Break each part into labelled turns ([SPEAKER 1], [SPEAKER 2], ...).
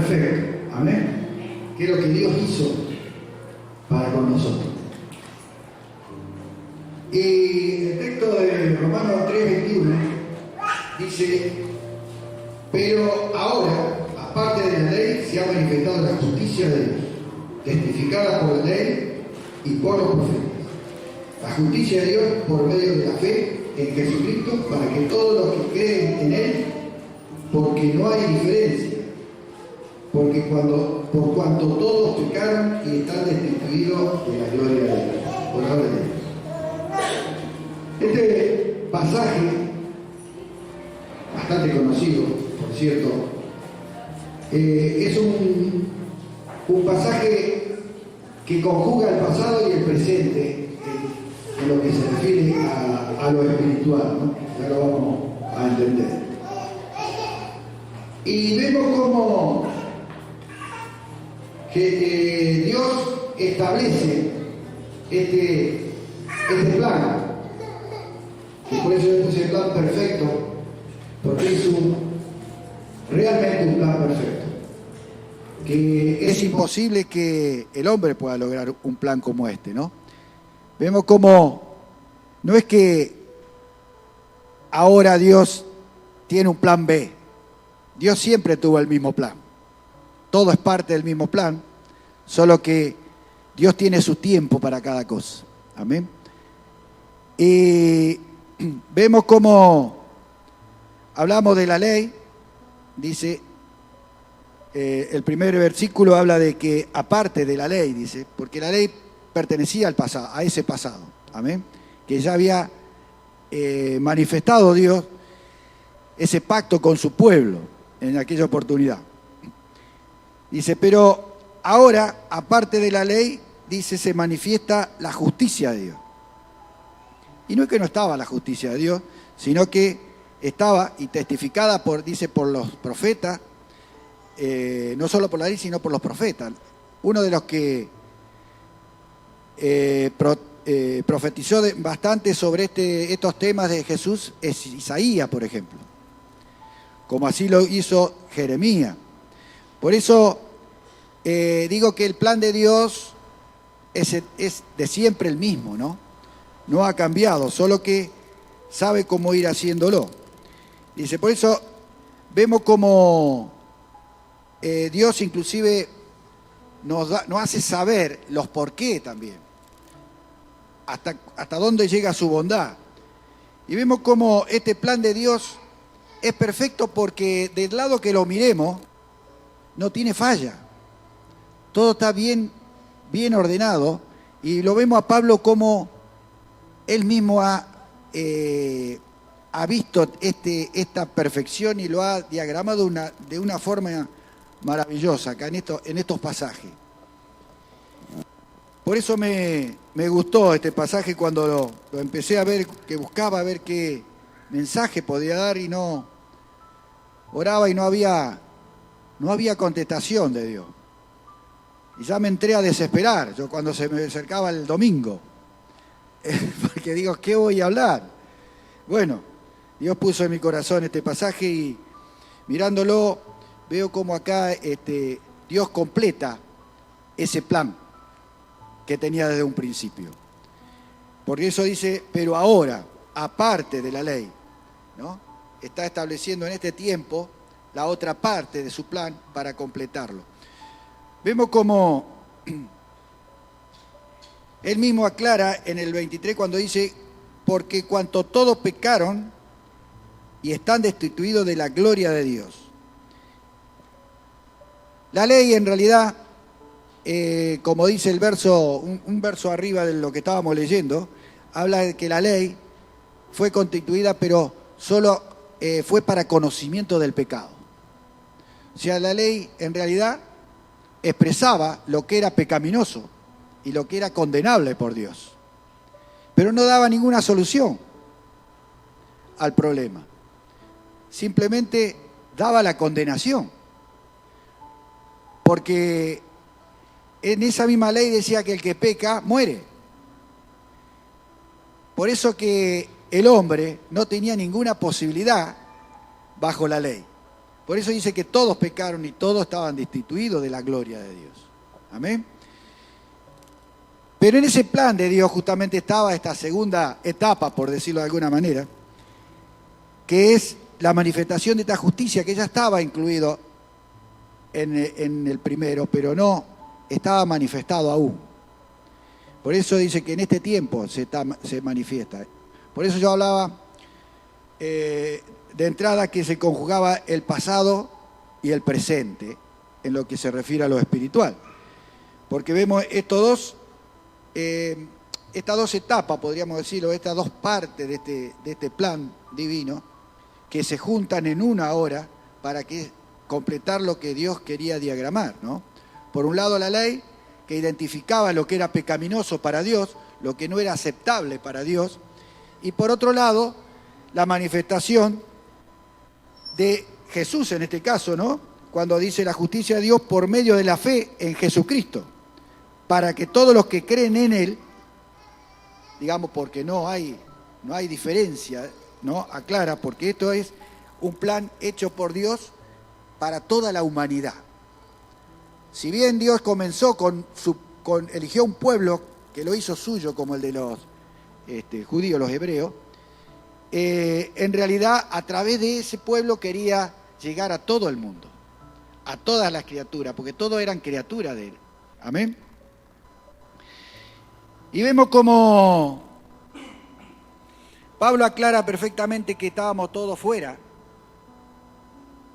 [SPEAKER 1] perfecto. Amén. Que es lo que Dios hizo para con nosotros. Y el texto de Romanos 3:21 dice: pero ahora, aparte de la ley, se ha manifestado la justicia de Dios, testificada por la ley y por los profetas. La justicia de Dios por medio de la fe en Jesucristo, para que todos los que creen en Él, porque no hay diferencia, por cuanto todos pecaron y están destituidos de la gloria de Dios. Por ahora de Dios. Este pasaje, bastante conocido, por cierto, es un pasaje que conjuga el pasado y el presente en lo que se refiere a lo espiritual, ¿no? Ya lo vamos a entender. Y vemos cómo que Dios establece este plan. Y por eso yo puse el plan perfecto, porque es realmente un plan perfecto. Que es imposible que el hombre pueda lograr un plan como este, ¿no? Vemos cómo no es que ahora Dios tiene un plan B. Dios siempre tuvo el mismo plan. Todo es parte del mismo plan, solo que Dios tiene su tiempo para cada cosa. Amén. Y vemos cómo hablamos de la ley, dice, el primer versículo habla de que aparte de la ley, dice, porque la ley pertenecía al pasado, a ese pasado, amén, que ya había manifestado Dios ese pacto con su pueblo en aquella oportunidad. Dice, pero ahora, aparte de la ley, dice, se manifiesta la justicia de Dios. Y no es que no estaba la justicia de Dios, sino que estaba y testificada por los profetas, no solo por la ley, sino por los profetas. Uno de los que profetizó bastante sobre estos temas de Jesús es Isaías, por ejemplo, como así lo hizo Jeremías. Por eso digo que el plan de Dios es de siempre el mismo, ¿no? No ha cambiado, solo que sabe cómo ir haciéndolo. Dice, por eso vemos como Dios inclusive nos hace saber los por qué también, hasta dónde llega su bondad. Y vemos como este plan de Dios es perfecto porque del lado que lo miremos, no tiene falla. Todo está bien ordenado, y lo vemos a Pablo como él mismo ha visto esta perfección y lo ha diagramado de una forma maravillosa acá en estos pasajes. Por eso me gustó este pasaje cuando lo empecé a ver, que buscaba a ver qué mensaje podía dar, y no oraba y no había contestación de Dios. Y ya me entré a desesperar, yo cuando se me acercaba el domingo, porque digo, ¿qué voy a hablar? Bueno, Dios puso en mi corazón este pasaje y mirándolo veo como acá Dios completa ese plan que tenía desde un principio. Porque eso dice, pero ahora, aparte de la ley, ¿no? Está estableciendo en este tiempo la otra parte de su plan para completarlo. Vemos como él mismo aclara en el 23 cuando dice, porque cuanto todos pecaron y están destituidos de la gloria de Dios. La ley en realidad, como dice el verso, un verso arriba de lo que estábamos leyendo, habla de que la ley fue constituida, pero solo fue para conocimiento del pecado. O sea, la ley en realidad expresaba lo que era pecaminoso y lo que era condenable por Dios, pero no daba ninguna solución al problema. Simplemente daba la condenación, porque en esa misma ley decía que el que peca muere. Por eso que el hombre no tenía ninguna posibilidad bajo la ley, Por eso dice que todos pecaron y todos estaban destituidos de la gloria de Dios. Amén. Pero en ese plan de Dios justamente estaba esta segunda etapa, por decirlo de alguna manera, que es la manifestación de esta justicia que ya estaba incluido en el primero, pero no estaba manifestado aún. Por eso dice que en este tiempo se manifiesta. Por eso yo hablaba de entrada que se conjugaba el pasado y el presente en lo que se refiere a lo espiritual. Porque vemos estas dos etapas, podríamos decirlo, estas dos partes de este plan divino, que se juntan en una hora para completar lo que Dios quería diagramar, ¿no? Por un lado la ley, que identificaba lo que era pecaminoso para Dios, lo que no era aceptable para Dios, y por otro lado, la manifestación de Jesús en este caso, ¿no? Cuando dice la justicia de Dios por medio de la fe en Jesucristo, para que todos los que creen en Él, digamos, porque no hay diferencia, ¿no? Aclara, porque esto es un plan hecho por Dios para toda la humanidad. Si bien Dios comenzó eligió un pueblo que lo hizo suyo, como el de los judíos, los hebreos, en realidad a través de ese pueblo quería llegar a todo el mundo, a todas las criaturas, porque todos eran criaturas de Él. Amén. Y vemos como Pablo aclara perfectamente que estábamos todos fuera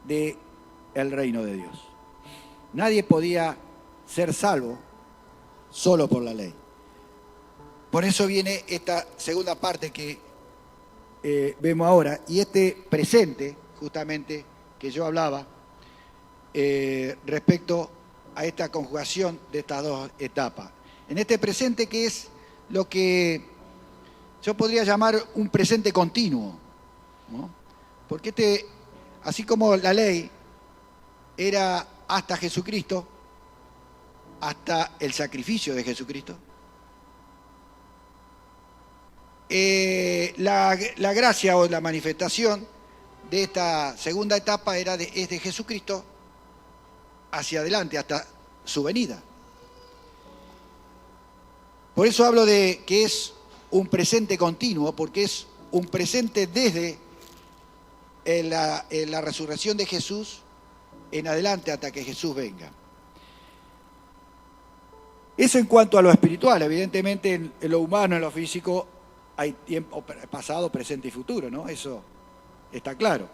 [SPEAKER 1] del reino de Dios. Nadie podía ser salvo solo por la ley. Por eso viene esta segunda parte que vemos ahora, y este presente, justamente, que yo hablaba, respecto a esta conjugación de estas dos etapas. En este presente que es lo que yo podría llamar un presente continuo, ¿no? Porque así como la ley era hasta Jesucristo, hasta el sacrificio de Jesucristo, la gracia o la manifestación de esta segunda etapa es de Jesucristo hacia adelante, hasta su venida. Por eso hablo de que es un presente continuo, porque es un presente desde la resurrección de Jesús en adelante hasta que Jesús venga. Eso en cuanto a lo espiritual. Evidentemente en lo humano, en lo físico, hay tiempo pasado, presente y futuro, ¿no? Eso está claro.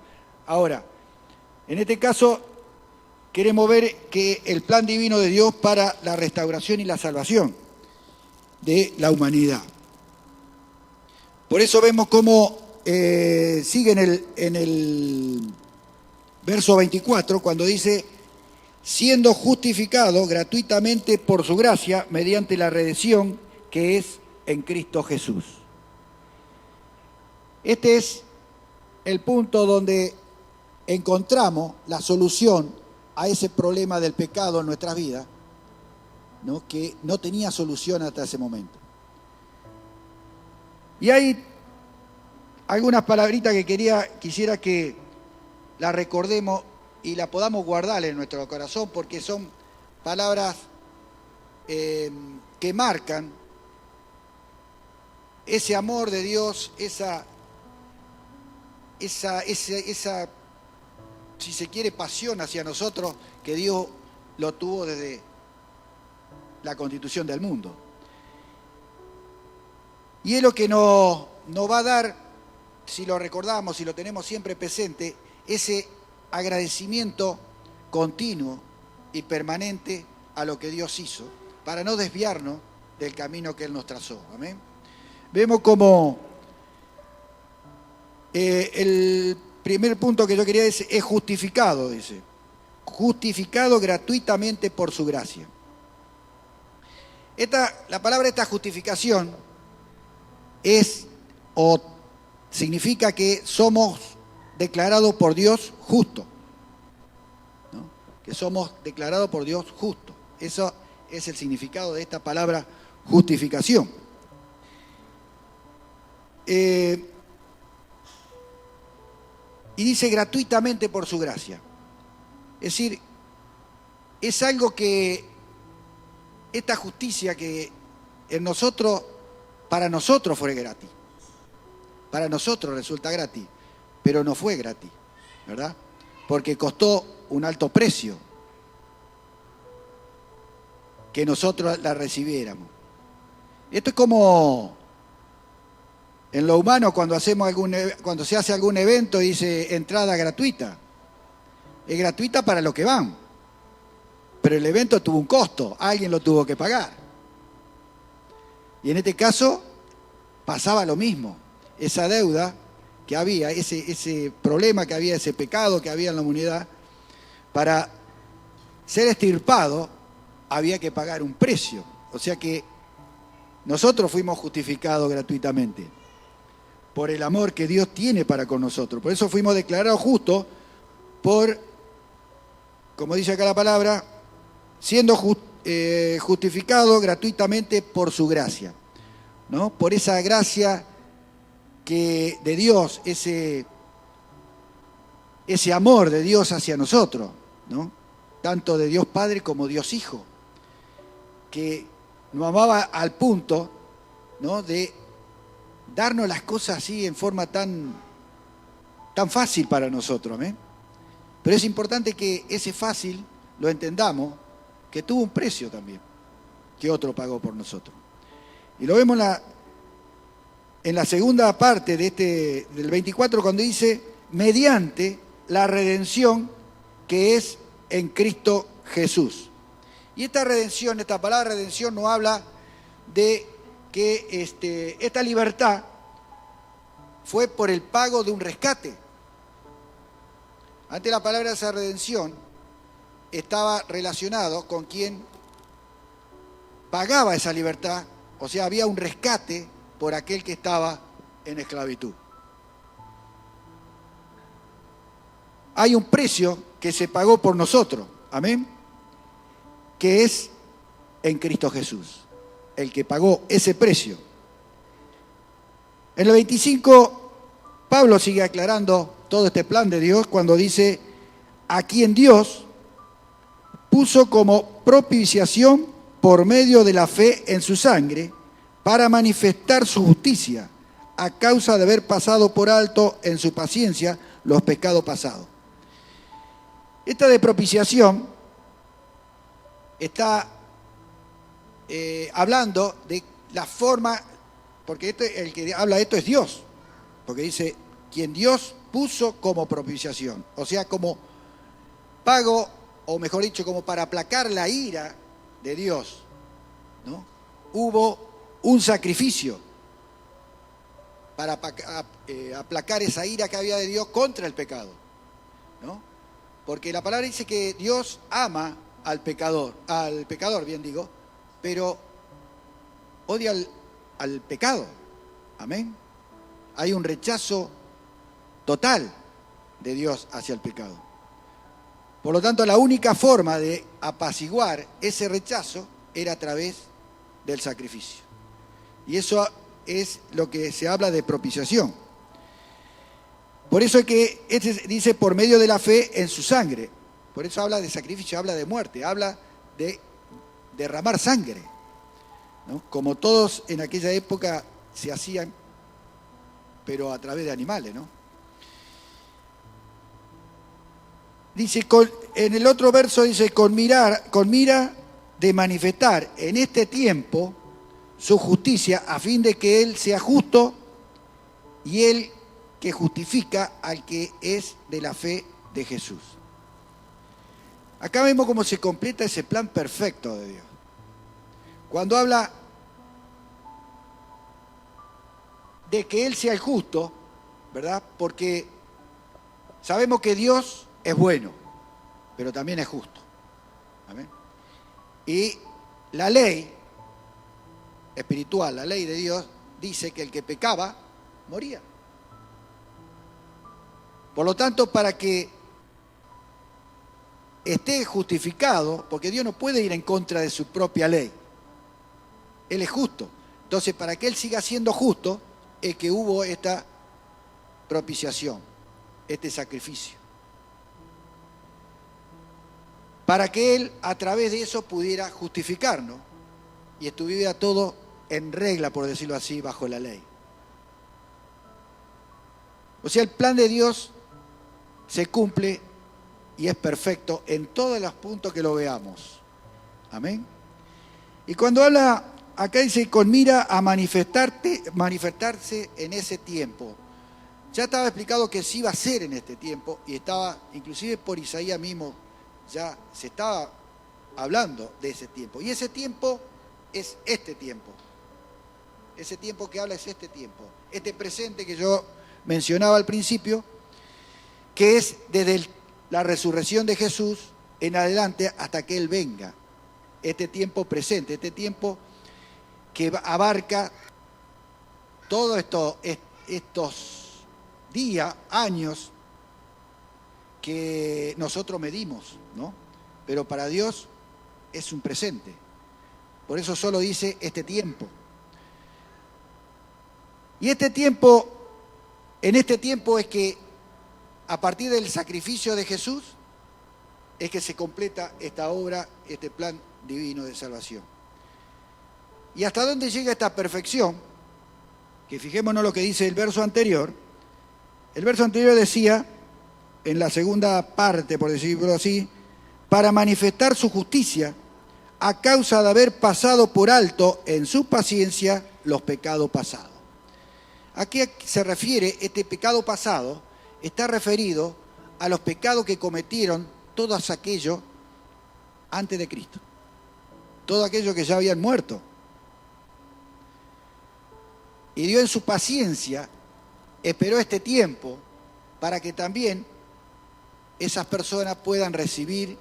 [SPEAKER 1] Ahora, en este caso, queremos ver que el plan divino de Dios para la restauración y la salvación de la humanidad. Por eso vemos cómo sigue en el verso 24, cuando dice, siendo justificado gratuitamente por su gracia, mediante la redención que es en Cristo Jesús. Este es el punto donde encontramos la solución a ese problema del pecado en nuestras vidas, ¿no? Que no tenía solución hasta ese momento. Y hay algunas palabritas que quisiera que las recordemos y las podamos guardar en nuestro corazón, porque son palabras que marcan ese amor de Dios, esa, si se quiere, pasión hacia nosotros que Dios lo tuvo desde la constitución del mundo. Y es lo que nos va a dar, si lo recordamos, si lo tenemos siempre presente, ese agradecimiento continuo y permanente a lo que Dios hizo, para no desviarnos del camino que Él nos trazó. Amén. Vemos como el primer punto que yo quería decir es justificado, dice. Justificado gratuitamente por su gracia. La palabra esta justificación significa que somos declarados por Dios justos, ¿no? Que somos declarados por Dios justos. Eso es el significado de esta palabra justificación. Y dice gratuitamente por su gracia. decir, es algo que, esta justicia que en nosotros, para nosotros fue gratis. Para nosotros resulta gratis, pero no fue gratis, ¿verdad? Porque costó un alto precio que nosotros la recibiéramos. Esto es como en lo humano cuando se hace algún evento y dice entrada gratuita. Es gratuita para los que van, pero el evento tuvo un costo, alguien lo tuvo que pagar. Y en este caso pasaba lo mismo. Esa deuda que había, ese problema que había, ese pecado que había en la humanidad, para ser extirpado había que pagar un precio. O sea que nosotros fuimos justificados gratuitamente por el amor que Dios tiene para con nosotros. Por eso fuimos declarados justos por, como dice acá la palabra, siendo justificados gratuitamente por su gracia, ¿no? Por esa gracia que de Dios, ese amor de Dios hacia nosotros, ¿no? Tanto de Dios Padre como Dios Hijo, que nos amaba al punto, ¿no?, de darnos las cosas así en forma tan fácil para nosotros, ¿eh? Pero es importante que ese fácil lo entendamos, que tuvo un precio también, que otro pagó por nosotros. Y lo vemos en la segunda parte de del 24, cuando dice, mediante la redención que es en Cristo Jesús. Y esta redención, esta palabra redención, nos habla de que esta libertad fue por el pago de un rescate. Antes la palabra esa redención estaba relacionado con quien pagaba esa libertad, o sea, había un rescate por aquel que estaba en esclavitud. Hay un precio que se pagó por nosotros, amén, que es en Cristo Jesús, el que pagó ese precio. En el 25, Pablo sigue aclarando todo este plan de Dios cuando dice, a quien Dios puso como propiciación por medio de la fe en su sangre, para manifestar su justicia, a causa de haber pasado por alto en su paciencia los pecados pasados. Esta de propiciación está hablando de la forma, porque el que habla de esto es Dios, porque dice, quien Dios puso como propiciación, o sea, como pago, o mejor dicho, como para aplacar la ira de Dios, ¿no? Hubo un sacrificio para aplacar esa ira que había de Dios contra el pecado, ¿no? Porque la palabra dice que Dios ama al pecador, bien digo, pero odia al pecado. Amén. Hay un rechazo total de Dios hacia el pecado. Por lo tanto, la única forma de apaciguar ese rechazo era a través del sacrificio. Y eso es lo que se habla de propiciación. Por eso es que dice por medio de la fe en su sangre. Por eso habla de sacrificio, habla de muerte, habla de derramar sangre, ¿no? Como todos en aquella época se hacían, pero a través de animales, ¿no? Dice, en el otro verso dice, con mira de manifestar en este tiempo su justicia, a fin de que Él sea justo y Él que justifica al que es de la fe de Jesús. Acá vemos cómo se completa ese plan perfecto de Dios. Cuando habla de que Él sea el justo, ¿verdad? Porque sabemos que Dios es bueno, pero también es justo. ¿Amén? Y la ley espiritual, la ley de Dios, dice que el que pecaba, moría. Por lo tanto, para que esté justificado, porque Dios no puede ir en contra de su propia ley, Él es justo. Entonces, para que Él siga siendo justo, es que hubo esta propiciación, este sacrificio. para que Él a través de eso pudiera justificarnos y estuviera todo en regla, por decirlo así, bajo la ley. O sea, el plan de Dios se cumple y es perfecto en todos los puntos que lo veamos. Amén. Y cuando habla, acá dice, con mira a manifestarse en ese tiempo. Ya estaba explicado que sí iba a ser en este tiempo, y estaba, inclusive por Isaías mismo, ya se estaba hablando de ese tiempo. Y ese tiempo es este tiempo. Ese tiempo que habla es este tiempo. Este presente que yo mencionaba al principio, que es desde la resurrección de Jesús en adelante hasta que Él venga. Este tiempo presente, este tiempo que abarca todos estos días, años que nosotros medimos, ¿no? Pero para Dios es un presente. Por eso solo dice este tiempo. Y este tiempo, en este tiempo es que a partir del sacrificio de Jesús es que se completa esta obra, este plan divino de salvación. ¿Y hasta dónde llega esta perfección? Que fijémonos lo que dice el verso anterior. El verso anterior decía, en la segunda parte, por decirlo así, para manifestar su justicia a causa de haber pasado por alto en su paciencia los pecados pasados. ¿A qué se refiere este pecado pasado? Está referido a los pecados que cometieron todos aquellos antes de Cristo. Todos aquellos que ya habían muerto. Y Dios en su paciencia esperó este tiempo para que también esas personas puedan recibir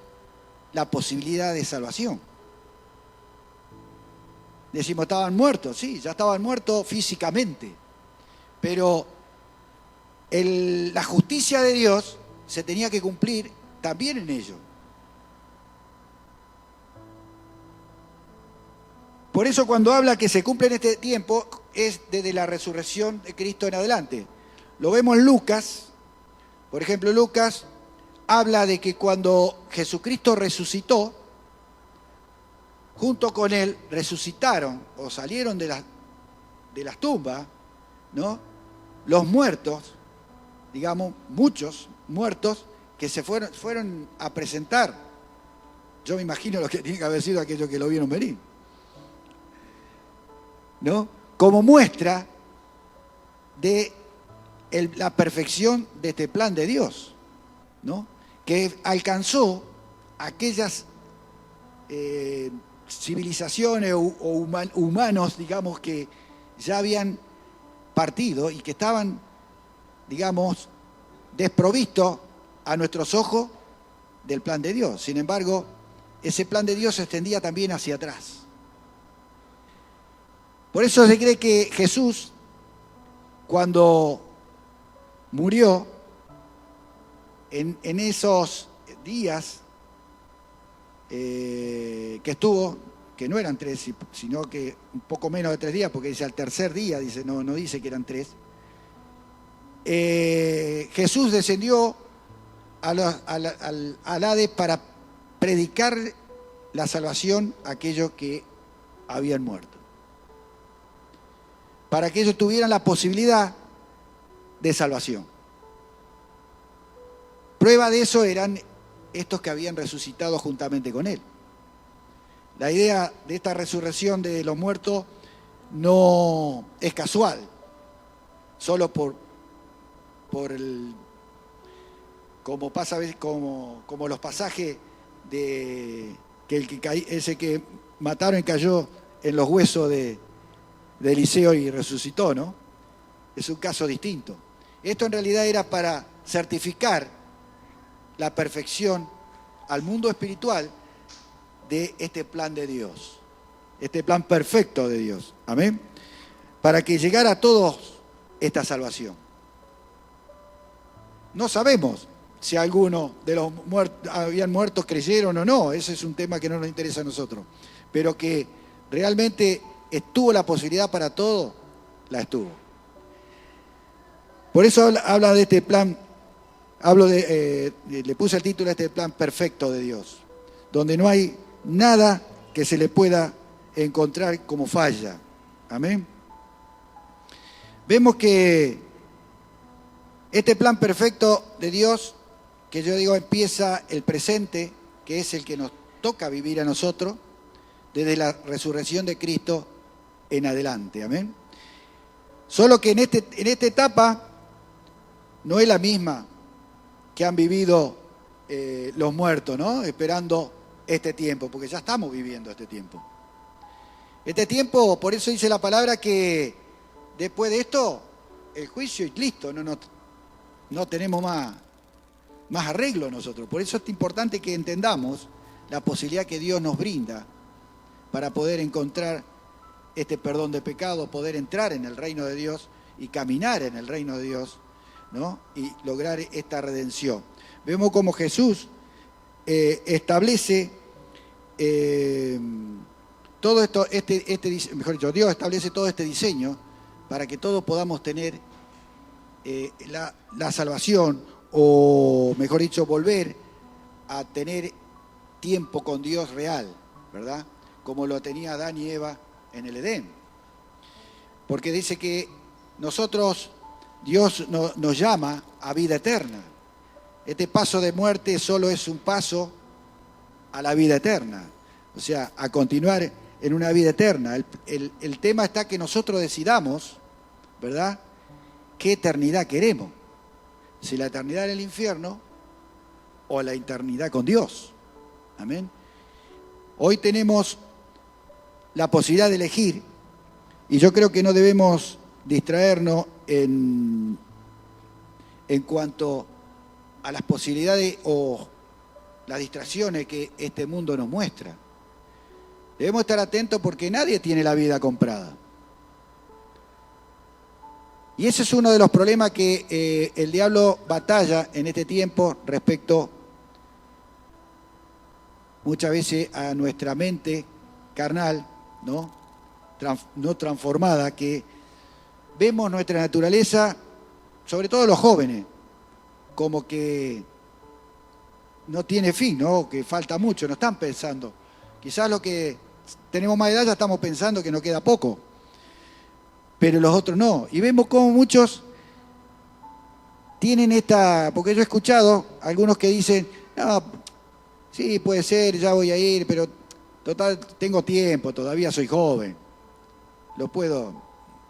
[SPEAKER 1] la posibilidad de salvación. Decimos, estaban muertos, sí, ya estaban muertos físicamente, pero la justicia de Dios se tenía que cumplir también en ellos. Por eso cuando habla que se cumple en este tiempo, es desde la resurrección de Cristo en adelante. Lo vemos en Lucas, por ejemplo, Lucas habla de que cuando Jesucristo resucitó, junto con Él resucitaron o salieron de las tumbas, ¿no? Los muertos, digamos, muchos muertos que se fueron a presentar. Yo me imagino lo que tiene que haber sido aquellos que lo vieron venir, ¿no? Como muestra de la perfección de este plan de Dios, ¿no? Que alcanzó aquellas civilizaciones o humanos, digamos, que ya habían partido y que estaban, digamos, desprovistos a nuestros ojos del plan de Dios. Sin embargo, ese plan de Dios se extendía también hacia atrás. Por eso se cree que Jesús, cuando murió, en esos días que estuvo, que no eran 3, sino que un poco menos de 3 días, porque dice al tercer día, dice, no dice que eran 3. Jesús descendió al Hades para predicar la salvación a aquellos que habían muerto, para que ellos tuvieran la posibilidad de salvación. Prueba de eso eran estos que habían resucitado juntamente con Él. La idea de esta resurrección de los muertos no es casual, solo como pasa a veces, como los pasajes de que ese que mataron y cayó en los huesos de Eliseo y resucitó, ¿no? Es un caso distinto. Esto en realidad era para certificar la perfección al mundo espiritual de este plan de Dios, este plan perfecto de Dios. Amén. Para que llegara a todos esta salvación. No sabemos si algunos de los habían muertos creyeron o no, ese es un tema que no nos interesa a nosotros, pero que realmente estuvo la posibilidad para todo, la estuvo. Por eso habla de este plan, le puse el título a este plan perfecto de Dios. donde no hay nada que se le pueda encontrar como falla. Amén. Vemos que este plan perfecto de Dios, que yo digo empieza el presente, que es el que nos toca vivir a nosotros, desde la resurrección de Cristo en adelante. Amén. Solo que en esta etapa no es la misma que han vivido los muertos, ¿no? Esperando este tiempo, porque ya estamos viviendo este tiempo. Este tiempo, por eso dice la palabra que después de esto, el juicio y listo, no tenemos más arreglo nosotros. Por eso es importante que entendamos la posibilidad que Dios nos brinda para poder encontrar este perdón de pecado, poder entrar en el reino de Dios y caminar en el reino de Dios, ¿no? Y lograr esta redención. Vemos cómo Jesús establece todo esto, mejor dicho, Dios establece todo este diseño para que todos podamos tener la salvación, o mejor dicho, volver a tener tiempo con Dios real, ¿verdad? Como lo tenía Adán y Eva en el Edén. Porque dice que nosotros, Dios nos llama a vida eterna. Este paso de muerte solo es un paso a la vida eterna, o sea, a continuar en una vida eterna. El tema está que nosotros decidamos, ¿verdad?, qué eternidad queremos. Si la eternidad en el infierno o la eternidad con Dios. Amén. Hoy tenemos la posibilidad de elegir, y yo creo que no debemos distraernos en cuanto a las posibilidades o las distracciones que este mundo nos muestra. Debemos estar atentos porque nadie tiene la vida comprada. Y ese es uno de los problemas que el diablo batalla en este tiempo respecto muchas veces a nuestra mente carnal, ¿no? No transformada, que vemos nuestra naturaleza, sobre todo los jóvenes, como que no tiene fin, ¿no? Que falta mucho, no están pensando. Quizás los que tenemos más edad ya estamos pensando que nos queda poco, pero los otros no. Y vemos cómo muchos tienen porque yo he escuchado algunos que dicen, no, sí, puede ser, ya voy a ir, pero total, tengo tiempo, todavía soy joven, lo puedo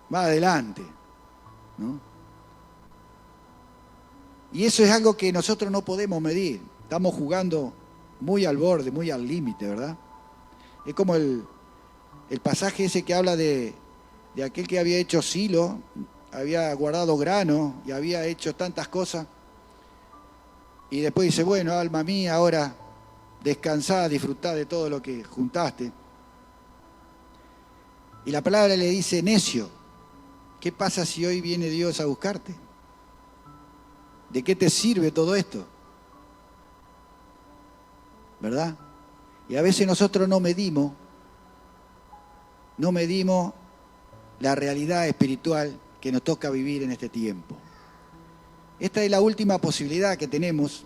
[SPEAKER 1] más adelante, ¿no? Y eso es algo que nosotros no podemos medir. Estamos jugando muy al borde, muy al límite, ¿verdad? Es como el pasaje ese que habla de aquel que había hecho silo, había guardado grano y había hecho tantas cosas. Y después dice, bueno, alma mía, ahora descansá, disfrutá de todo lo que juntaste. Y la palabra le dice, necio, ¿qué pasa si hoy viene Dios a buscarte? ¿De qué te sirve todo esto? ¿Verdad? Y a veces nosotros no medimos la realidad espiritual que nos toca vivir en este tiempo. Esta es la última posibilidad que tenemos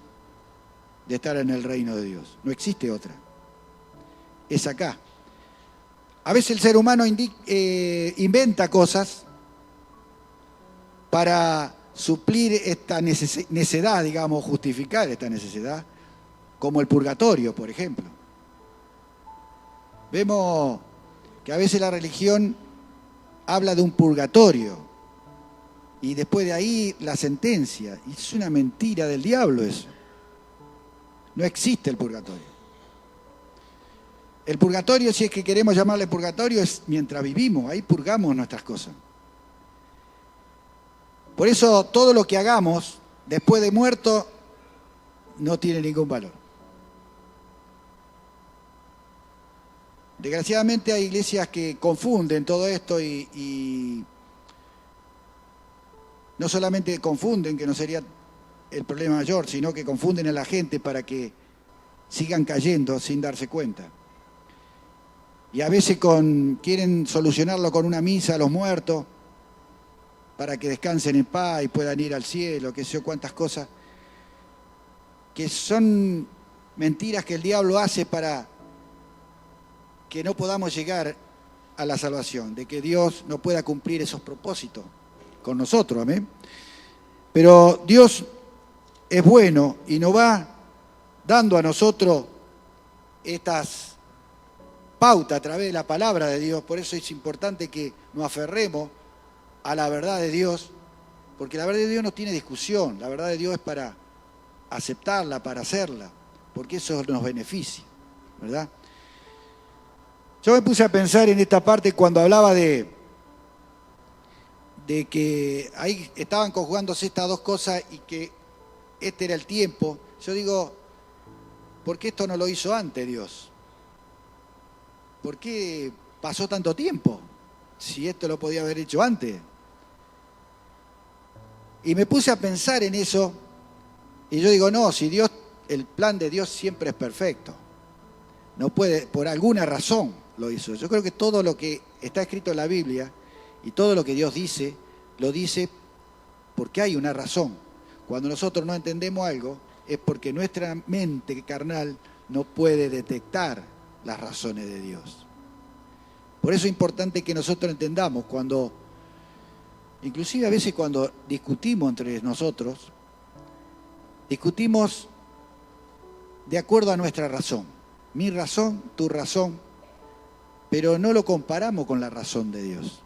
[SPEAKER 1] de estar en el reino de Dios. No existe otra. Es acá. A veces el ser humano inventa cosas para suplir esta necedad, digamos, justificar esta necesidad, como el purgatorio, por ejemplo. Vemos que a veces la religión habla de un purgatorio y después de ahí la sentencia. Y es una mentira del diablo eso. No existe el purgatorio. El purgatorio, si es que queremos llamarle purgatorio, es mientras vivimos, ahí purgamos nuestras cosas. Por eso todo lo que hagamos después de muerto no tiene ningún valor. Desgraciadamente hay iglesias que confunden todo esto y no solamente confunden, que no sería el problema mayor, sino que confunden a la gente para que sigan cayendo sin darse cuenta. Y a veces quieren solucionarlo con una misa a los muertos para que descansen en paz y puedan ir al cielo, qué sé yo, cuántas cosas que son mentiras que el diablo hace para que no podamos llegar a la salvación, de que Dios no pueda cumplir esos propósitos con nosotros, amén. Pero Dios es bueno y nos va dando a nosotros estas pautas a través de la palabra de Dios. Por eso es importante que nos aferremos a la verdad de Dios, porque la verdad de Dios no tiene discusión. La verdad de Dios es para aceptarla, para hacerla, porque eso nos beneficia, ¿verdad? Yo me puse a pensar en esta parte cuando hablaba de que ahí estaban conjugándose estas dos cosas y que este era el tiempo. Yo digo, ¿por qué esto no lo hizo antes Dios? ¿Por qué pasó tanto tiempo? Si esto lo podía haber hecho antes. Y me puse a pensar en eso y yo digo, no, si Dios, el plan de Dios siempre es perfecto. No puede, por alguna razón lo hizo. Yo creo que todo lo que está escrito en la Biblia y todo lo que Dios dice, lo dice porque hay una razón. Cuando nosotros no entendemos algo, es porque nuestra mente carnal no puede detectar las razones de Dios. Por eso es importante que nosotros entendamos cuando, inclusive a veces cuando discutimos entre nosotros, discutimos de acuerdo a nuestra razón. Mi razón, tu razón, pero no lo comparamos con la razón de Dios.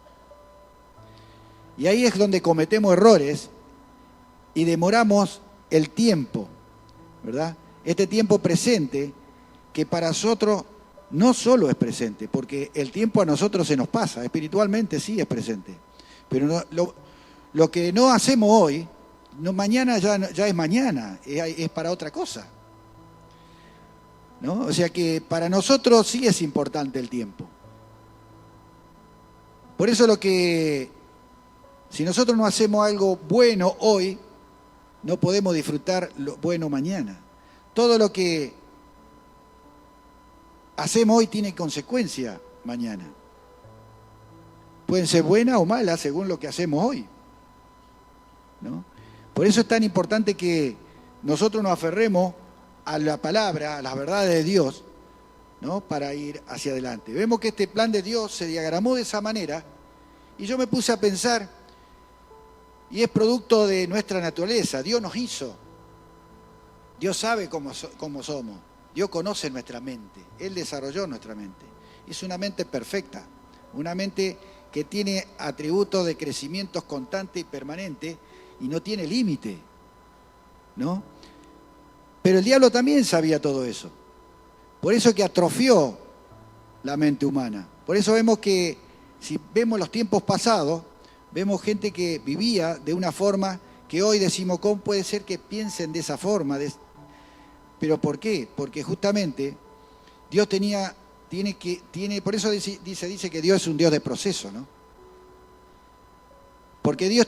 [SPEAKER 1] Y ahí es donde cometemos errores y demoramos el tiempo, ¿verdad? Este tiempo presente que para nosotros no solo es presente, porque el tiempo a nosotros se nos pasa, espiritualmente sí es presente, pero lo que no hacemos hoy, mañana ya es mañana, es para otra cosa, ¿no? O sea que para nosotros sí es importante el tiempo. Por eso si nosotros no hacemos algo bueno hoy, no podemos disfrutar lo bueno mañana. Todo lo que hacemos hoy tiene consecuencia mañana. Pueden ser buenas o malas según lo que hacemos hoy, ¿no? Por eso es tan importante que nosotros nos aferremos a la palabra, a las verdades de Dios, ¿no? Para ir hacia adelante. Vemos que este plan de Dios se diagramó de esa manera y yo me puse a pensar, y es producto de nuestra naturaleza. Dios nos hizo. Dios sabe cómo somos. Dios conoce nuestra mente. Él desarrolló nuestra mente. Es una mente perfecta. Una mente que tiene atributos de crecimiento constante y permanente y no tiene límite, ¿no? Pero el diablo también sabía todo eso. Por eso que atrofió la mente humana. Por eso vemos que, si vemos los tiempos pasados, vemos gente que vivía de una forma que hoy decimos, ¿cómo puede ser que piensen de esa forma? ¿Pero por qué? Porque justamente Dios por eso dice que Dios es un Dios de proceso, ¿no? Porque Dios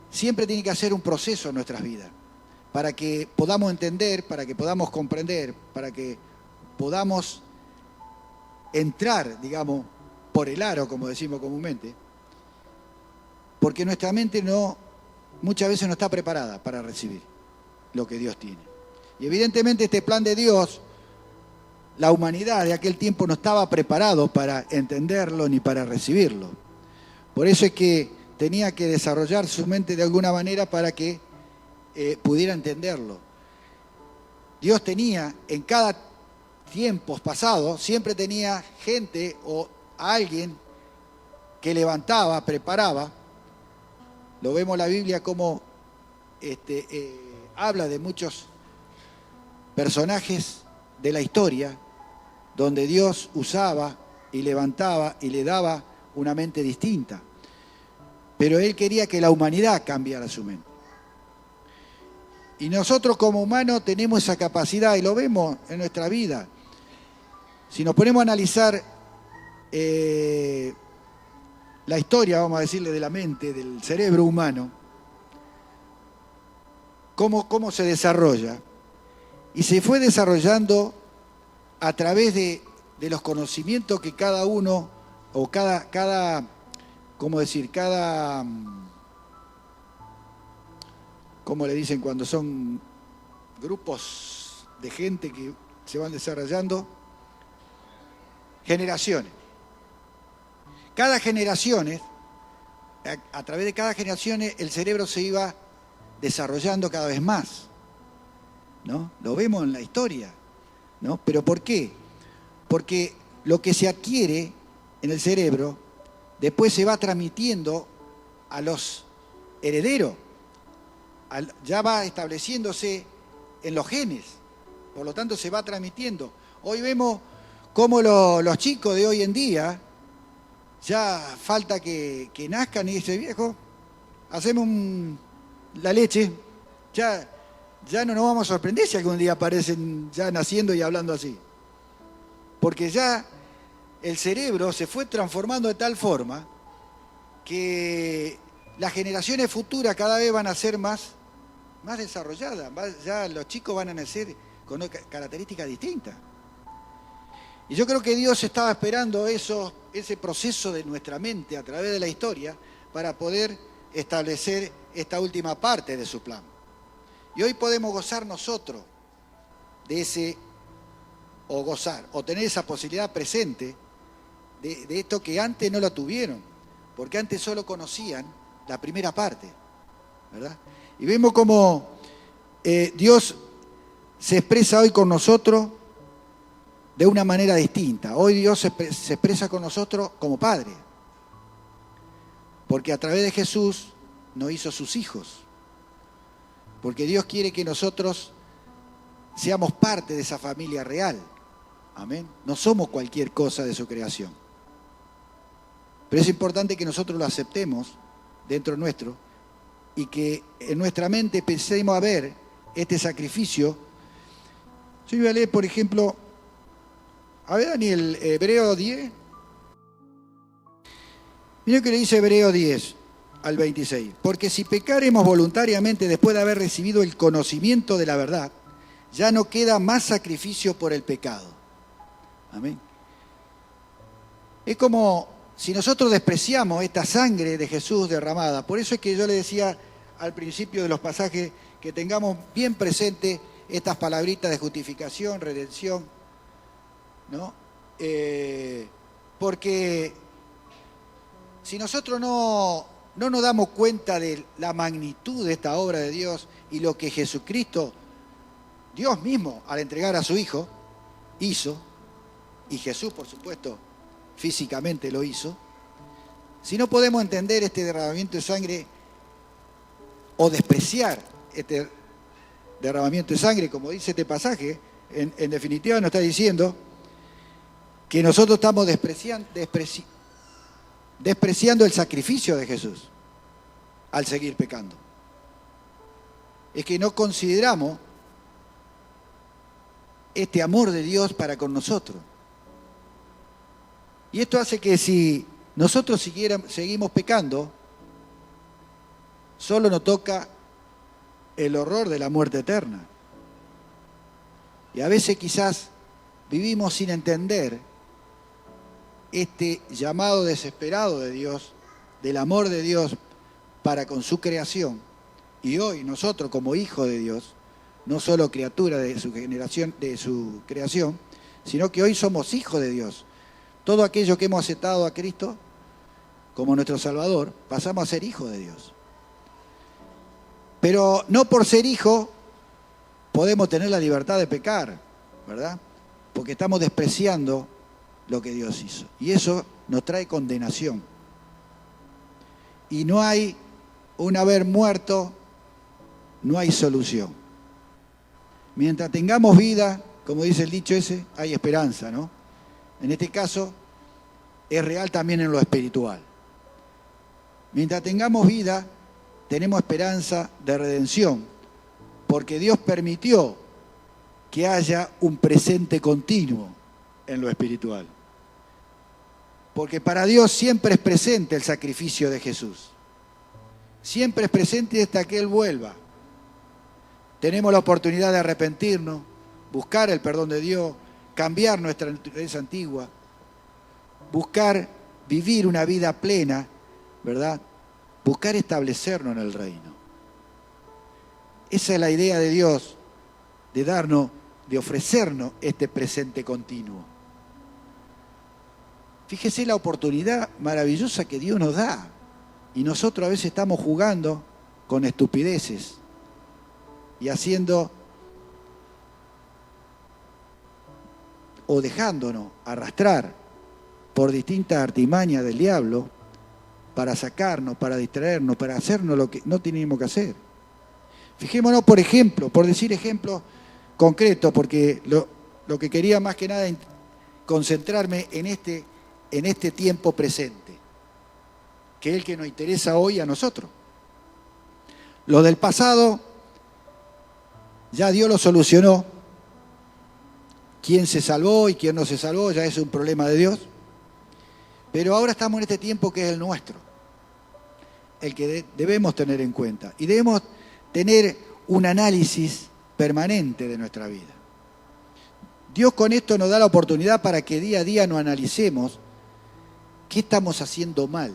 [SPEAKER 1] siempre tiene que hacer un proceso en nuestras vidas, para que podamos entender, para que podamos comprender, para que podamos entrar, digamos, por el aro, como decimos comúnmente, porque nuestra mente muchas veces no está preparada para recibir lo que Dios tiene. Y evidentemente este plan de Dios, la humanidad de aquel tiempo no estaba preparado para entenderlo ni para recibirlo. Por eso es que tenía que desarrollar su mente de alguna manera para que pudiera entenderlo. Dios tenía en cada tiempo pasado, siempre tenía gente o alguien que levantaba, preparaba. Lo vemos en la Biblia como habla de muchos personajes de la historia donde Dios usaba y levantaba y le daba una mente distinta. Pero Él quería que la humanidad cambiara su mente. Y nosotros como humanos tenemos esa capacidad y lo vemos en nuestra vida. Si nos ponemos a analizar la historia, vamos a decirle, de la mente, del cerebro humano, cómo se desarrolla. Y se fue desarrollando a través de los conocimientos que cada uno, o ¿cómo le dicen cuando son grupos de gente que se van desarrollando. Generaciones. Cada generación, a través de cada generación, el cerebro se iba desarrollando cada vez más, ¿no? Lo vemos en la historia, ¿no? ¿Pero por qué? Porque lo que se adquiere en el cerebro después se va transmitiendo a los herederos, ya va estableciéndose en los genes, por lo tanto se va transmitiendo. Hoy vemos cómo los chicos de hoy en día, ya falta que nazcan y dice, viejo, hacemos la leche, ya no nos vamos a sorprender si algún día aparecen ya naciendo y hablando así. Porque ya el cerebro se fue transformando de tal forma que las generaciones futuras cada vez van a ser más desarrolladas. Ya los chicos van a nacer con características distintas. Y yo creo que Dios estaba esperando ese proceso de nuestra mente a través de la historia para poder establecer esta última parte de su plan. Y hoy podemos gozar nosotros de o tener esa posibilidad presente de esto que antes no lo tuvieron, porque antes solo conocían la primera parte, ¿verdad? Y vemos cómo Dios se expresa hoy con nosotros de una manera distinta. Hoy Dios se expresa con nosotros como Padre, porque a través de Jesús nos hizo sus hijos, porque Dios quiere que nosotros seamos parte de esa familia real. Amén. No somos cualquier cosa de su creación. Pero es importante que nosotros lo aceptemos dentro nuestro y que en nuestra mente pensemos a ver este sacrificio. Yo voy a leer, por ejemplo, a ver, Daniel, Hebreo 10. Mira lo que le dice Hebreo 10 al 26. Porque si pecaremos voluntariamente después de haber recibido el conocimiento de la verdad, ya no queda más sacrificio por el pecado. Amén. Es como si nosotros despreciamos esta sangre de Jesús derramada. Por eso es que yo le decía al principio de los pasajes que tengamos bien presente estas palabritas de justificación, redención, ¿no? Porque si nosotros no nos damos cuenta de la magnitud de esta obra de Dios y lo que Jesucristo, Dios mismo, al entregar a su Hijo, hizo, y Jesús, por supuesto, físicamente lo hizo, si no podemos entender este derramamiento de sangre o despreciar este derramamiento de sangre, como dice este pasaje, en definitiva nos está diciendo que nosotros estamos despreciando el sacrificio de Jesús al seguir pecando. Es que no consideramos este amor de Dios para con nosotros. Y esto hace que si nosotros seguimos pecando, solo nos toca el horror de la muerte eterna. Y a veces quizás vivimos sin entender este llamado desesperado de Dios, del amor de Dios para con su creación. Y hoy nosotros como hijos de Dios, no solo criatura de su generación, de su creación, sino que hoy somos hijos de Dios. Todo aquello que hemos aceptado a Cristo como nuestro Salvador, pasamos a ser hijos de Dios. Pero no por ser hijos podemos tener la libertad de pecar, ¿verdad? Porque estamos despreciando lo que Dios hizo. Y eso nos trae condenación. Y no hay, un haber muerto, no hay solución. Mientras tengamos vida, como dice el dicho ese, hay esperanza, ¿no? En este caso, es real también en lo espiritual. Mientras tengamos vida, tenemos esperanza de redención, porque Dios permitió que haya un presente continuo en lo espiritual. Porque para Dios siempre es presente el sacrificio de Jesús. Siempre es presente hasta que Él vuelva. Tenemos la oportunidad de arrepentirnos, buscar el perdón de Dios, cambiar nuestra naturaleza antigua, buscar vivir una vida plena, ¿verdad? Buscar establecernos en el reino. Esa es la idea de Dios, de darnos de ofrecernos este presente continuo. Fíjese la oportunidad maravillosa que Dios nos da. Y nosotros a veces estamos jugando con estupideces y haciendo o dejándonos arrastrar por distintas artimañas del diablo para sacarnos, para distraernos, para hacernos lo que no tenemos que hacer. Fijémonos, por ejemplo, por decir ejemplos concretos, porque lo que quería más que nada es concentrarme en este tiempo presente, que es el que nos interesa hoy a nosotros. Lo del pasado, ya Dios lo solucionó. Quién se salvó y quién no se salvó ya es un problema de Dios. Pero ahora estamos en este tiempo que es el nuestro, el que debemos tener en cuenta. Y debemos tener un análisis permanente de nuestra vida. Dios con esto nos da la oportunidad para que día a día nos analicemos qué estamos haciendo mal,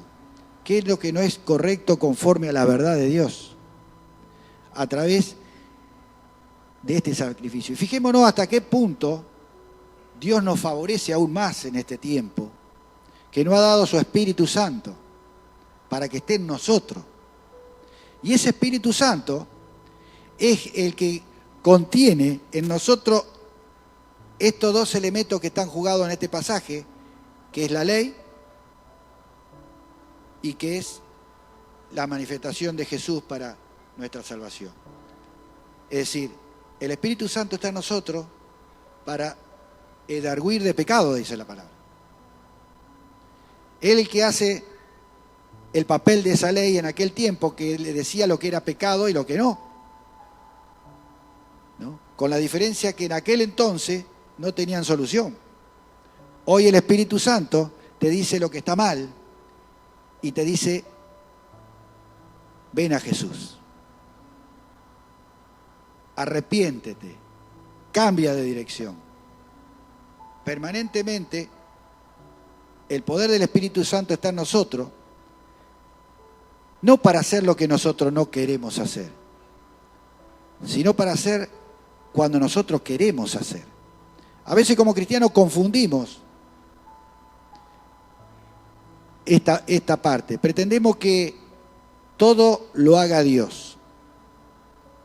[SPEAKER 1] qué es lo que no es correcto conforme a la verdad de Dios, a través de este sacrificio. Y fijémonos hasta qué punto Dios nos favorece aún más en este tiempo, que nos ha dado su Espíritu Santo para que esté en nosotros. Y ese Espíritu Santo es el que contiene en nosotros estos dos elementos que están jugados en este pasaje, que es la ley y que es la manifestación de Jesús para nuestra salvación. Es decir, el Espíritu Santo está en nosotros para edarguir de pecado, dice la palabra. Él es el que hace el papel de esa ley en aquel tiempo, que le decía lo que era pecado y lo que no. ¿No? Con la diferencia que en aquel entonces no tenían solución. Hoy el Espíritu Santo te dice lo que está mal y te dice, ven a Jesús. Arrepiéntete, cambia de dirección. Permanentemente el poder del Espíritu Santo está en nosotros, no para hacer lo que nosotros no queremos hacer, sino para hacer cuando nosotros queremos hacer. A veces como cristianos confundimos esta parte. Pretendemos que todo lo haga Dios,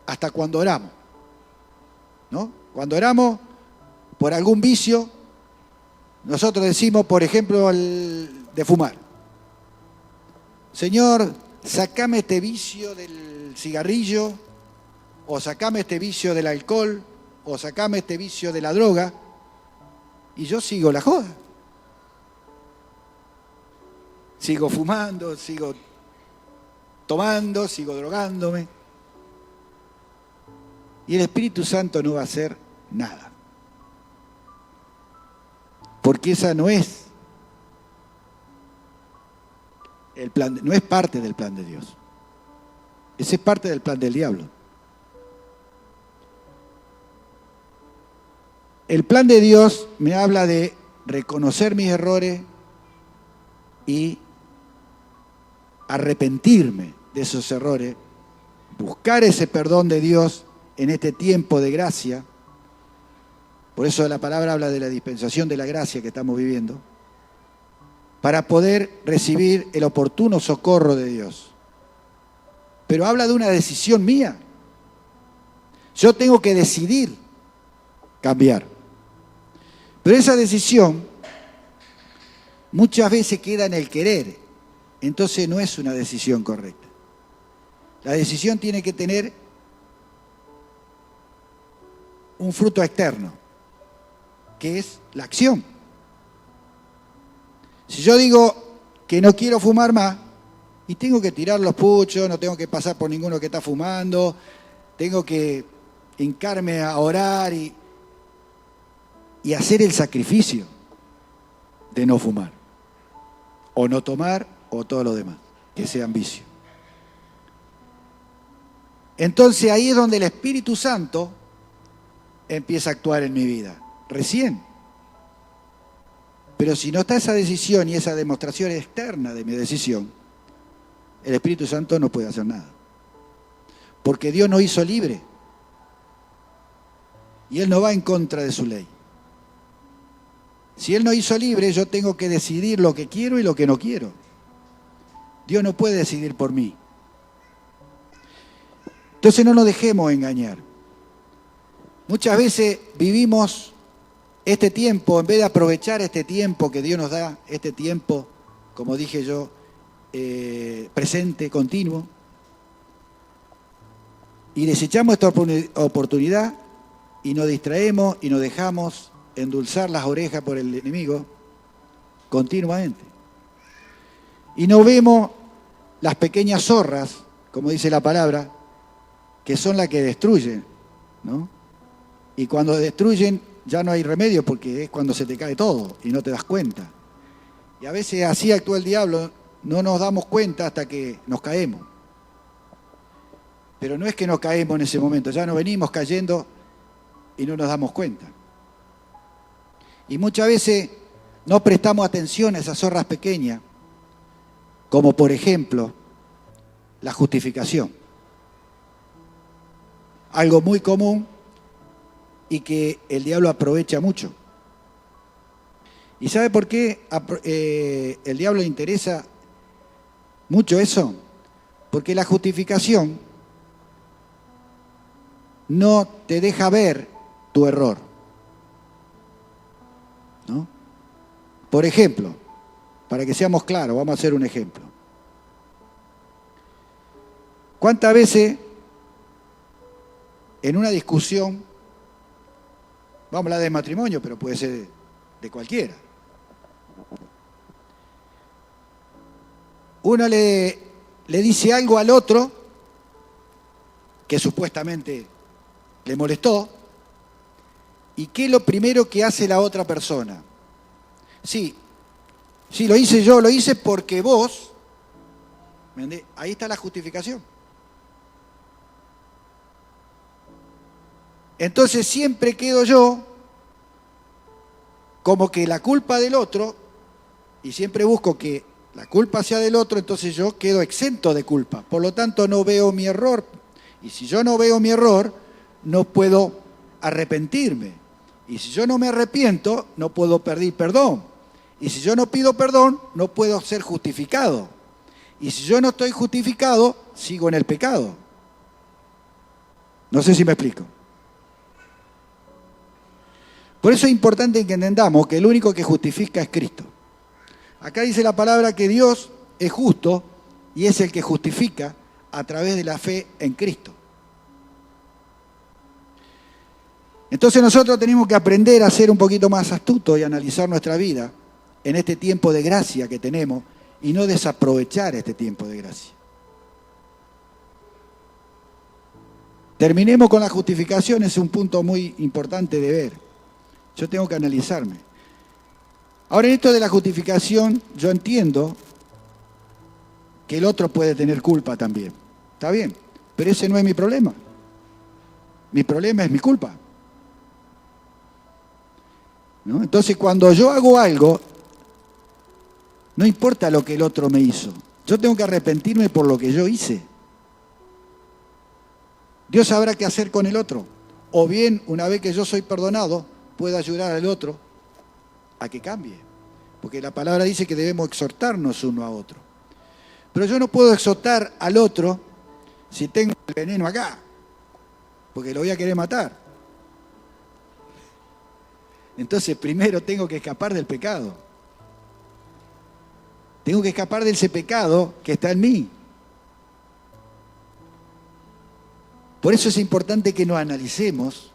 [SPEAKER 1] hasta cuando oramos, ¿no? Cuando oramos por algún vicio, nosotros decimos, por ejemplo, el de fumar. Señor, sacame este vicio del cigarrillo, o sacame este vicio del alcohol, o sacame este vicio de la droga, y yo sigo la joda. Sigo fumando, sigo tomando, sigo drogándome. Y el Espíritu Santo no va a hacer nada. Porque esa no es el plan, no es parte del plan de Dios. Ese es parte del plan del diablo. El plan de Dios me habla de reconocer mis errores y arrepentirme de esos errores, buscar ese perdón de Dios en este tiempo de gracia. Por eso la palabra habla de la dispensación de la gracia que estamos viviendo, para poder recibir el oportuno socorro de Dios. Pero habla de una decisión mía. Yo tengo que decidir cambiar. Pero esa decisión muchas veces queda en el querer. Entonces no es una decisión correcta. La decisión tiene que tener un fruto externo, que es la acción. Si yo digo que no quiero fumar más, y tengo que tirar los puchos, no tengo que pasar por ninguno que está fumando, tengo que hincarme a orar y hacer el sacrificio de no fumar, o no tomar, o todo lo demás, que sean vicio. Entonces ahí es donde el Espíritu Santo empieza a actuar en mi vida. Recién. Pero si no está esa decisión y esa demostración externa de mi decisión, el Espíritu Santo no puede hacer nada. Porque Dios nos hizo libre. y Él no va en contra de su ley. Si Él nos hizo libre, yo tengo que decidir lo que quiero y lo que no quiero. Dios no puede decidir por mí. Entonces no nos dejemos engañar. Muchas veces vivimos este tiempo, en vez de aprovechar este tiempo que Dios nos da, este tiempo, como dije yo, presente, continuo, y desechamos esta oportunidad y nos distraemos y nos dejamos endulzar las orejas por el enemigo continuamente. Y no vemos las pequeñas zorras, como dice la palabra, que son las que destruyen, ¿no? Y cuando destruyen ya no hay remedio porque es cuando se te cae todo y no te das cuenta. Y a veces así actúa el diablo, no nos damos cuenta hasta que nos caemos. Pero no es que nos caemos en ese momento, ya nos venimos cayendo y no nos damos cuenta. Y muchas veces no prestamos atención a esas zorras pequeñas, como por ejemplo la justificación. Algo muy común y que el diablo aprovecha mucho. ¿Y sabe por qué el diablo le interesa mucho eso? Porque la justificación no te deja ver tu error, ¿no? Por ejemplo, para que seamos claros, vamos a hacer un ejemplo. ¿Cuántas veces en una discusión, vamos a hablar de matrimonio, pero puede ser de cualquiera, uno le dice algo al otro que supuestamente le molestó, y qué es lo primero que hace la otra persona? Sí, lo hice yo, lo hice porque vos, ¿me entendés? Ahí está la justificación. Entonces siempre quedo yo como que la culpa del otro, y siempre busco que la culpa sea del otro, entonces yo quedo exento de culpa. Por lo tanto, no veo mi error. Y si yo no veo mi error, no puedo arrepentirme. Y si yo no me arrepiento, no puedo pedir perdón. Y si yo no pido perdón, no puedo ser justificado. Y si yo no estoy justificado, sigo en el pecado. No sé si me explico. Por eso es importante que entendamos que el único que justifica es Cristo. Acá dice la palabra que Dios es justo y es el que justifica a través de la fe en Cristo. Entonces nosotros tenemos que aprender a ser un poquito más astutos y analizar nuestra vida en este tiempo de gracia que tenemos y no desaprovechar este tiempo de gracia. Terminemos con la justificación, es un punto muy importante de ver. Yo tengo que analizarme. Ahora, en esto de la justificación, yo entiendo que el otro puede tener culpa también. Está bien, pero ese no es mi problema. Mi problema es mi culpa, ¿no? Entonces, cuando yo hago algo, no importa lo que el otro me hizo. Yo tengo que arrepentirme por lo que yo hice. Dios sabrá qué hacer con el otro. O bien, una vez que yo soy perdonado, puedo ayudar al otro a que cambie. Porque la palabra dice que debemos exhortarnos uno a otro. Pero yo no puedo exhortar al otro si tengo el veneno acá, porque lo voy a querer matar. Entonces primero tengo que escapar del pecado. Tengo que escapar de ese pecado que está en mí. Por eso es importante que nos analicemos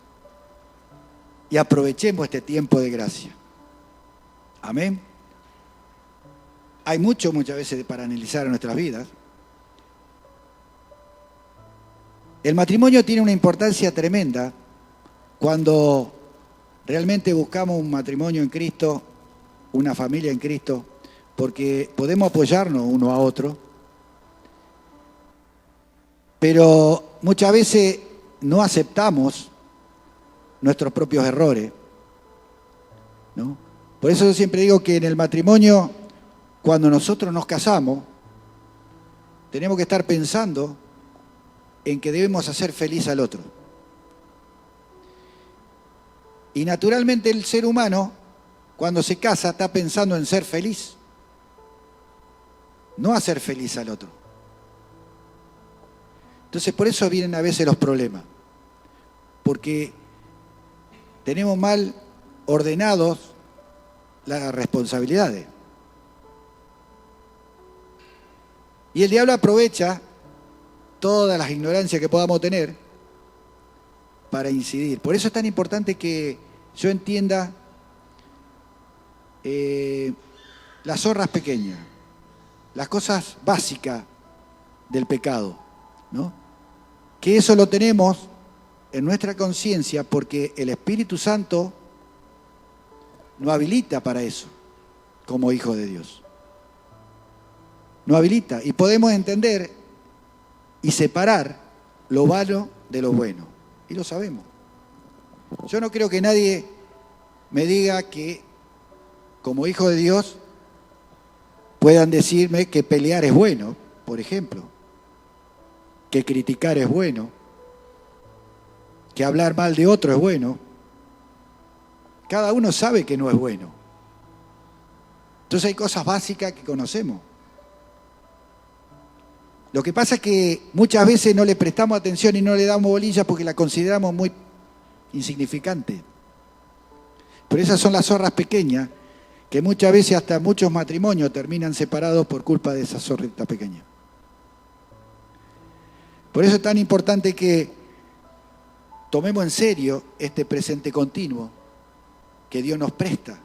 [SPEAKER 1] y aprovechemos este tiempo de gracia. Amén. Hay muchas veces para analizar en nuestras vidas. El matrimonio tiene una importancia tremenda cuando realmente buscamos un matrimonio en Cristo, una familia en Cristo, porque podemos apoyarnos uno a otro, pero muchas veces no aceptamos nuestros propios errores, ¿no? Por eso yo siempre digo que en el matrimonio, cuando nosotros nos casamos, tenemos que estar pensando en que debemos hacer feliz al otro. Y naturalmente el ser humano, cuando se casa, está pensando en ser feliz, no hacer feliz al otro. Entonces por eso vienen a veces los problemas, porque tenemos mal ordenados las responsabilidades. Y el diablo aprovecha todas las ignorancias que podamos tener para incidir. Por eso es tan importante que yo entienda las zorras pequeñas, las cosas básicas del pecado, ¿no? Que eso lo tenemos en nuestra conciencia porque el Espíritu Santo nos habilita para eso, como hijos de Dios. Nos habilita y podemos entender y separar lo malo de lo bueno. Y lo sabemos. Yo no creo que nadie me diga que, como hijo de Dios, puedan decirme que pelear es bueno, por ejemplo, que criticar es bueno, que hablar mal de otro es bueno. Cada uno sabe que no es bueno. Entonces hay cosas básicas que conocemos. Lo que pasa es que muchas veces no le prestamos atención y no le damos bolilla porque la consideramos muy insignificante. Pero esas son las zorras pequeñas que muchas veces hasta muchos matrimonios terminan separados por culpa de esas zorritas pequeñas. Por eso es tan importante que tomemos en serio este presente continuo que Dios nos presta.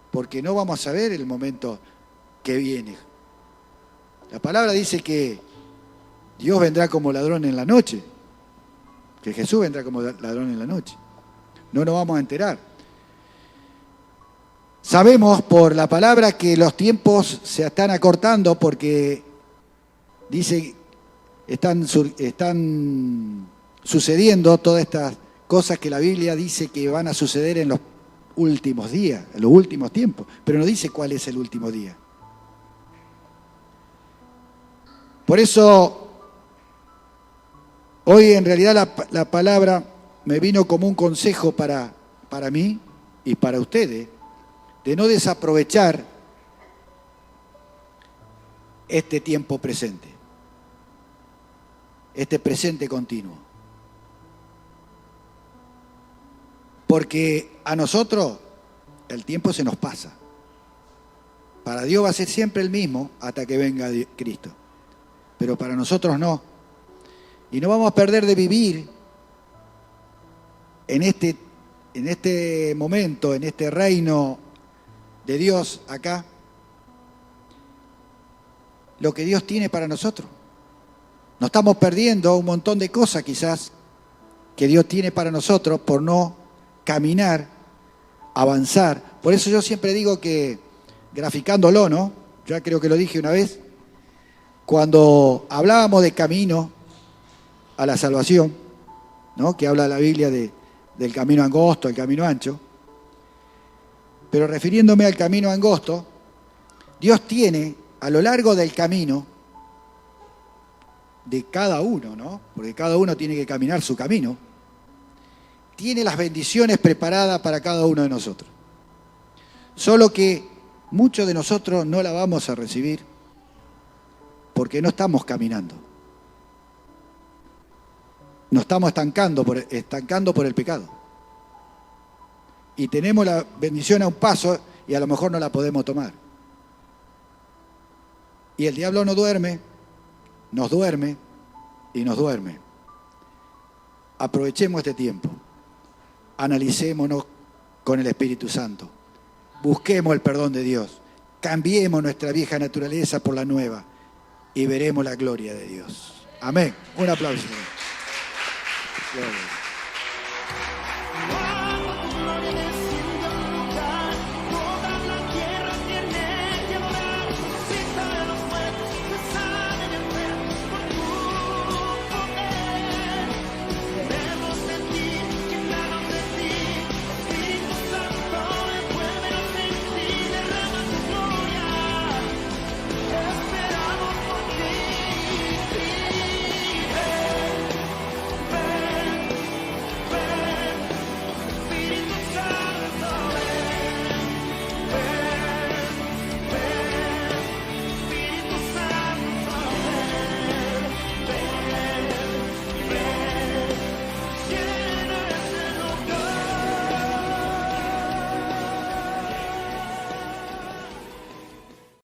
[SPEAKER 1] Porque no vamos a saber el momento que viene. La palabra dice que Dios vendrá como ladrón en la noche, que Jesús vendrá como ladrón en la noche. No nos vamos a enterar. Sabemos por la palabra que los tiempos se están acortando porque dice están sucediendo todas estas cosas que la Biblia dice que van a suceder en los últimos días, en los últimos tiempos, pero no dice cuál es el último día. Por eso, hoy en realidad la palabra me vino como un consejo para mí y para ustedes, de no desaprovechar este tiempo presente, este presente continuo. Porque a nosotros el tiempo se nos pasa. Para Dios va a ser siempre el mismo hasta que venga Cristo. Pero para nosotros no. Y no vamos a perder de vivir en este momento, en este reino de Dios acá, lo que Dios tiene para nosotros. Nos estamos perdiendo un montón de cosas quizás que Dios tiene para nosotros por no caminar, avanzar. Por eso yo siempre digo que, graficándolo, ¿no? Ya creo que lo dije una vez, cuando hablábamos de camino a la salvación, ¿no? Que habla la Biblia del camino angosto, el camino ancho, pero refiriéndome al camino angosto, Dios tiene a lo largo del camino de cada uno, ¿no? Porque cada uno tiene que caminar su camino, tiene las bendiciones preparadas para cada uno de nosotros. Solo que muchos de nosotros no la vamos a recibir porque no estamos caminando. Nos estamos estancando por el pecado. Y tenemos la bendición a un paso y a lo mejor no la podemos tomar. Y el diablo no duerme, nos duerme y nos duerme. Aprovechemos este tiempo. Analicémonos con el Espíritu Santo. Busquemos el perdón de Dios. Cambiemos nuestra vieja naturaleza por la nueva y veremos la gloria de Dios. Amén. Un aplauso. Gloria.